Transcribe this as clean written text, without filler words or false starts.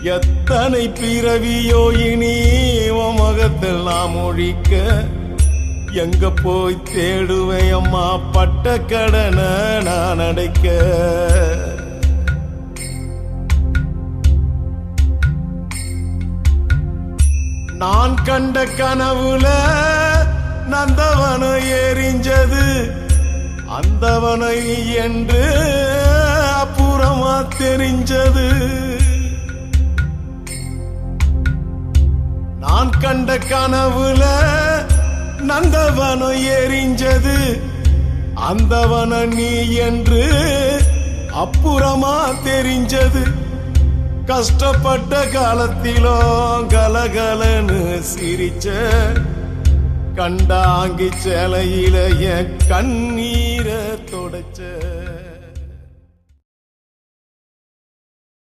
எத்தனை பிறவியோ இனி உன் முகத்தில் நாம் ஒழிக்க எங்க போய் தேடுவேன் அம்மா பட்ட கடனை நான் அடைக்க. நான் கண்ட கனவுல நந்தவனம் எரிஞ்சது அந்தவனை என்று அப்புறமா தெரிஞ்சது. நான் கண்ட கனவுல நந்தவனம் எரிஞ்சது அந்தவன நீ என்று அப்புறமா தெரிஞ்சது. கஷ்டப்பட்ட காலத்திலும் கலகலன்னு சிரிச்ச கண்டாங்கி சேலையில என் கண்ணீரை தொடச்ச.